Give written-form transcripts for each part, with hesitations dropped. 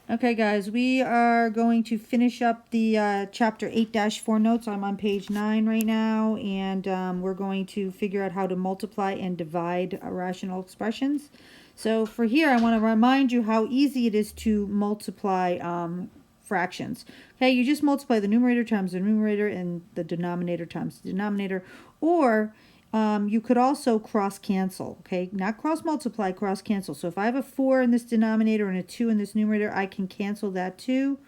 Okay, guys, we are going to finish up the chapter 8-4 notes. I'm on page 9 right now, and we're going to figure out how to multiply and divide rational expressions. So for here, I want to remind you how easy it is to multiply fractions. Okay, you just multiply the numerator times the numerator and the denominator times the denominator, or you could also cross cancel, okay? Not cross multiply, cross cancel. So if I have a 4 in this denominator and a 2 in this numerator, I can cancel that 2,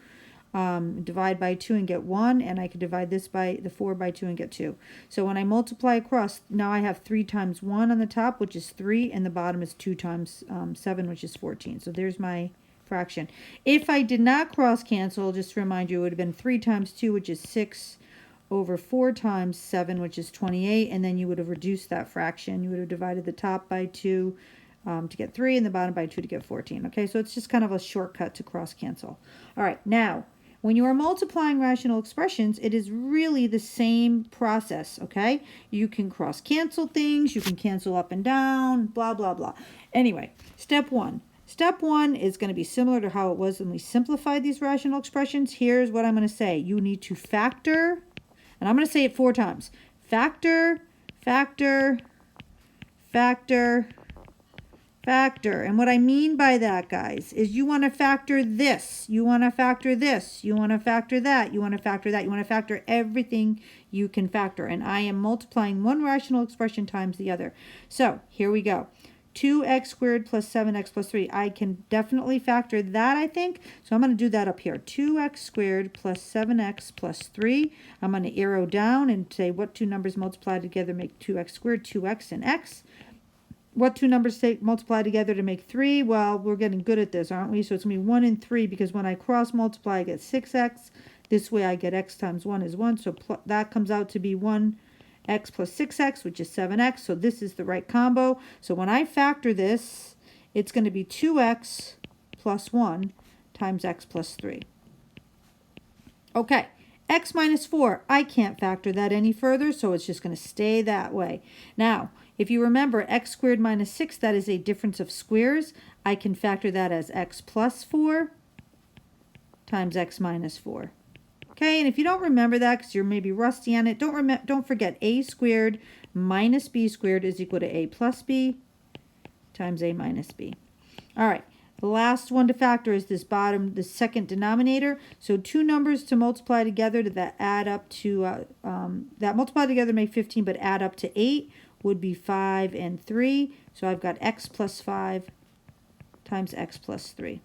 divide by 2 and get 1, and I could divide this by the 4 by 2 and get 2. So when I multiply across, now I have 3 times 1 on the top, which is 3, and the bottom is 2 times 7, which is 14. So there's my fraction. If I did not cross cancel, just to remind you, it would have been 3 times 2, which is 6, over 4 times 7, which is 28, and then you would have reduced that fraction. You would have divided the top by 2 to get 3, and the bottom by 2 to get 14. Okay, so it's just kind of a shortcut to cross cancel. All right, now, when you are multiplying rational expressions, it is really the same process, okay? You can cross cancel things, you can cancel up and down, blah, blah, blah. Anyway, step 1. Step 1 is going to be similar to how it was when we simplified these rational expressions. Here's what I'm going to say. You need to factor, and I'm going to say it 4 times. Factor, factor, factor, factor. And what I mean by that, guys, is you want to factor this. You want to factor this. You want to factor that. You want to factor that. You want to factor everything you can factor. And I am multiplying one rational expression times the other. So here we go. 2x squared plus 7x plus 3. I can definitely factor that, I think. So I'm going to do that up here. 2x squared plus 7x plus 3. I'm going to arrow down and say what two numbers multiplied together make 2x squared, 2x and x. What two numbers multiply together to make 3? Well, we're getting good at this, aren't we? So it's going to be 1 and 3, because when I cross multiply, I get 6x. This way I get x times 1 is 1. So that comes out to be 1x plus 6x, which is 7x. So this is the right combo. So when I factor this, it's going to be 2x plus 1 times x plus 3. Okay, x minus 4. I can't factor that any further, so it's just going to stay that way. Now, if you remember, x squared minus 6, that is a difference of squares. I can factor that as x plus 4 times x minus 4. Okay, and if you don't remember that because you're maybe rusty on it, don't forget a squared minus b squared is equal to a plus b times a minus b. All right, the last one to factor is this bottom, the second denominator. So two numbers to multiply together that add up to, that multiply together make 15 but add up to 8 would be 5 and 3. So I've got x plus 5 times x plus 3.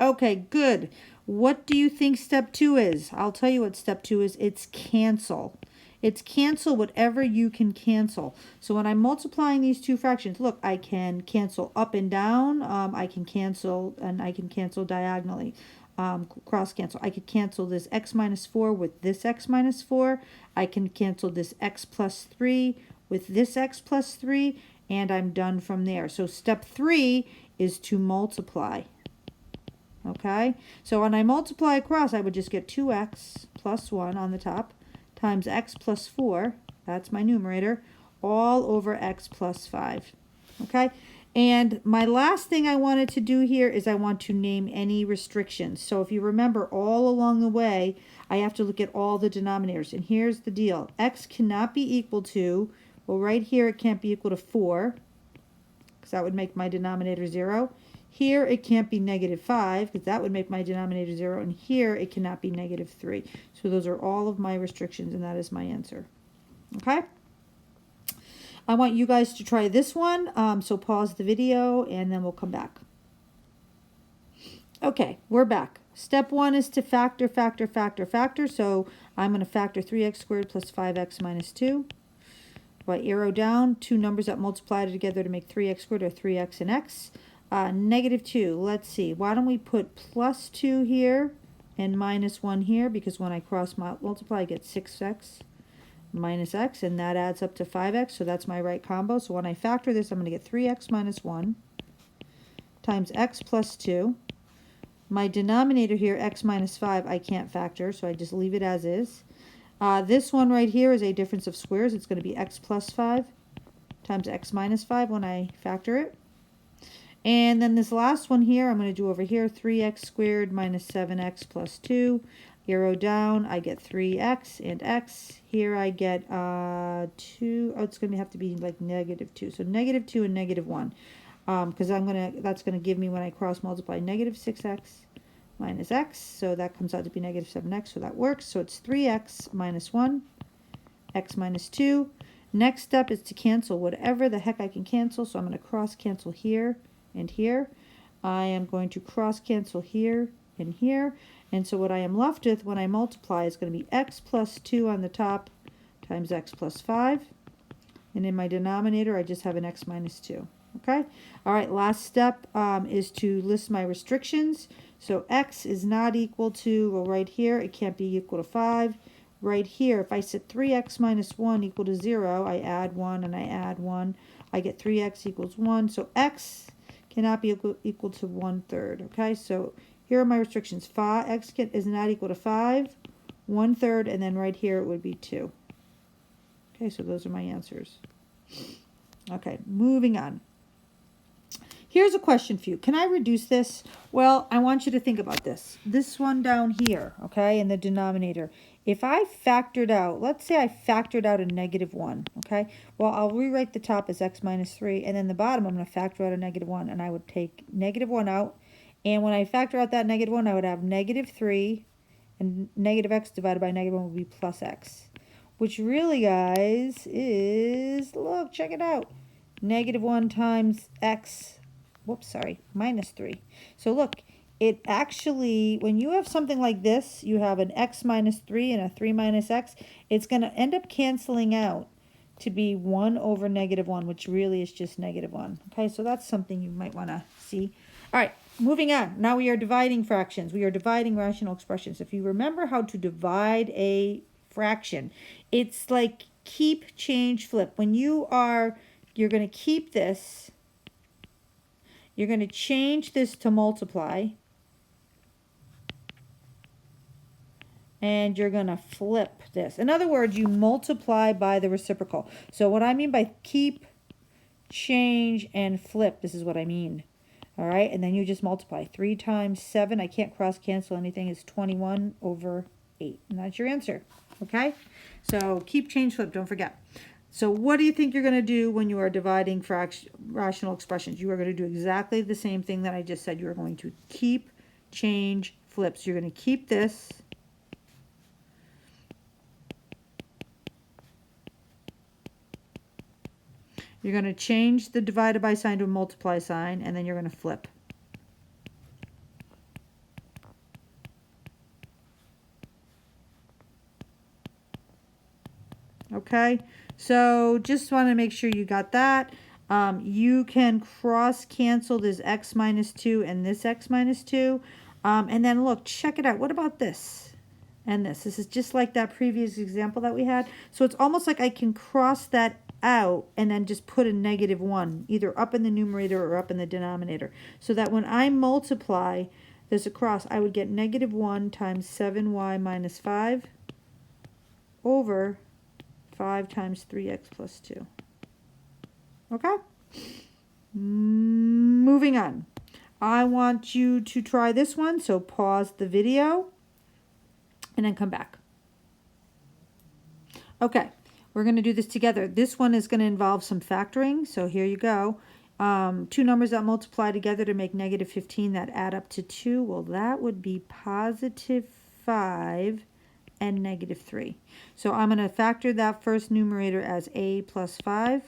Okay, good. What do you think step 2 is? I'll tell you what step 2 is. It's cancel. It's cancel whatever you can cancel. So when I'm multiplying these two fractions, look, I can cancel up and down. I can cancel, and I can cancel diagonally. Cross cancel. I could cancel this x minus 4 with this x minus 4. I can cancel this x plus 3 with this x plus 3, and I'm done from there. So step 3 is to multiply. Okay, so when I multiply across, I would just get 2x plus 1 on the top times x plus 4, that's my numerator, all over x plus 5. Okay, and my last thing I wanted to do here is I want to name any restrictions. So if you remember, all along the way, I have to look at all the denominators. And here's the deal. X cannot be equal to, well, right here it can't be equal to 4, because that would make my denominator 0. Here it can't be negative 5, because that would make my denominator 0. And here it cannot be negative 3. So those are all of my restrictions, and that is my answer. Okay? I want you guys to try this one. So pause the video, and then we'll come back. Okay, we're back. Step 1 is to factor, factor, factor, factor. So I'm going to factor 3x squared plus 5x minus 2. If I arrow down, two numbers that multiply together to make 3x squared are 3x and x. Negative 2, let's see, why don't we put plus 2 here and minus 1 here, because when I cross multiply I get 6x minus x, and that adds up to 5x, so that's my right combo. So when I factor this, I'm going to get 3x minus 1 times x plus 2. My denominator here, x minus 5, I can't factor, so I just leave it as is. This one right here is a difference of squares. It's going to be x plus 5 times x minus 5 when I factor it. And then this last one here, I'm going to do over here, 3x squared minus 7x plus 2. Arrow down, I get 3x and x. Here I get 2. Oh, it's going to have to be like negative 2. So negative 2 and negative 1. Because that's going to give me, when I cross multiply, negative 6x minus x. So that comes out to be negative 7x. So that works. So it's 3x minus 1, x minus 2. Next step is to cancel whatever the heck I can cancel. So I'm going to cross cancel here and here. I am going to cross cancel here and here. And so what I am left with when I multiply is going to be x plus 2 on the top times x plus 5. And in my denominator, I just have an x minus 2. Okay? All right, last step is to list my restrictions. So x is not equal to, well, right here, it can't be equal to 5. Right here, if I set 3x minus 1 equal to 0, I add 1 and I add 1. I get 3x equals 1. So x cannot be equal to 1/3. Okay, so here are my restrictions. X is not equal to 5, 1/3, and then right here it would be 2. Okay, so those are my answers. Okay, moving on. Here's a question for you. Can I reduce this? Well, I want you to think about this. This one down here, okay, in the denominator. If I factored out, let's say I factored out a negative 1, okay? Well, I'll rewrite the top as x minus 3, and then the bottom I'm going to factor out a negative 1, and I would take negative 1 out. And when I factor out that negative 1, I would have negative 3, and negative x divided by negative 1 would be plus x. Which really, guys, is, look, check it out. Negative 1 times x, minus 3. So look, it actually, when you have something like this, you have an x minus 3 and a 3 minus x, it's going to end up canceling out to be 1 over negative 1, which really is just negative 1. Okay, so that's something you might want to see. All right, moving on. Now we are dividing fractions. We are dividing rational expressions. If you remember how to divide a fraction, it's like keep, change, flip. When you're going to keep this, you're going to change this to multiply, and you're going to flip this. In other words, you multiply by the reciprocal. So what I mean by keep, change, and flip, this is what I mean. All right, and then you just multiply. 3 times 7, I can't cross cancel anything, is 21 over 8. And that's your answer. Okay? So keep, change, flip, don't forget. So what do you think you're going to do when you are dividing rational expressions? You are going to do exactly the same thing that I just said. You are going to keep, change, flip. So you're going to keep this. You're going to change the divided by sign to a multiply sign, and then you're going to flip. Okay, so just want to make sure you got that. You can cross cancel this x minus 2 and this x minus 2. And then look, check it out. What about this and this? This is just like that previous example that we had. So it's almost like I can cross that out and then just put a negative 1 either up in the numerator or up in the denominator. So that when I multiply this across, I would get negative 1 times 7y minus 5 over 5 times 3x plus 2. Okay? Moving on. I want you to try this one, so pause the video and then come back. Okay, we're going to do this together. This one is going to involve some factoring, so here you go. 2 numbers that multiply together to make negative 15 that add up to 2. Well, that would be positive 5 and negative 3. So I'm going to factor that first numerator as a plus 5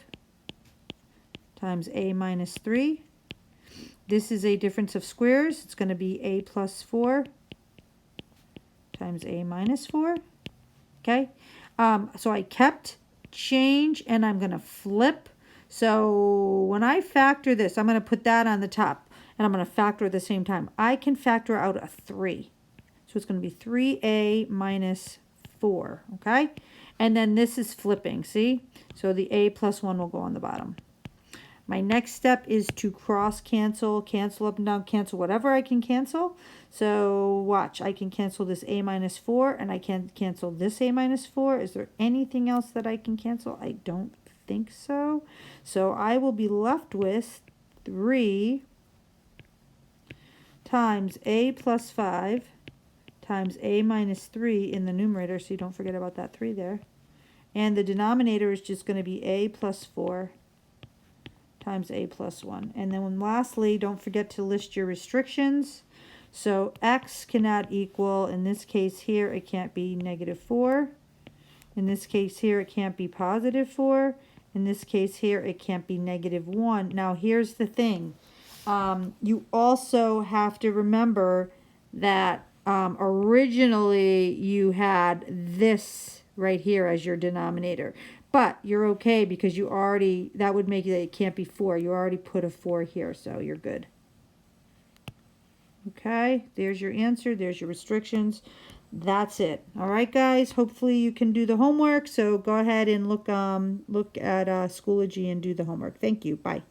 times a minus 3. This is a difference of squares. It's going to be a plus 4 times a minus 4. Okay, so I kept, change, and I'm going to flip. So when I factor this, I'm going to put that on the top, and I'm going to factor at the same time. I can factor out a 3. So it's going to be 3a minus 4, okay? And then this is flipping, see? So the a plus 1 will go on the bottom. My next step is to cross cancel, cancel up and down, cancel whatever I can cancel. So watch, I can cancel this a minus 4, and I can cancel this a minus 4. Is there anything else that I can cancel? I don't think so. So I will be left with 3 times a plus 5 times a minus 3 in the numerator, so you don't forget about that 3 there. And the denominator is just going to be a plus 4 times a plus 1. And then lastly, don't forget to list your restrictions. So x cannot equal, in this case here, it can't be -4. In this case here, it can't be +4. In this case here, it can't be -1. Now here's the thing. You also have to remember that originally you had this right here as your denominator. But you're okay because you already, that would make it can't be 4. You already put a 4 here, so you're good. Okay, there's your answer. There's your restrictions. That's it. All right, guys. Hopefully you can do the homework. So go ahead and look at Schoology and do the homework. Thank you. Bye.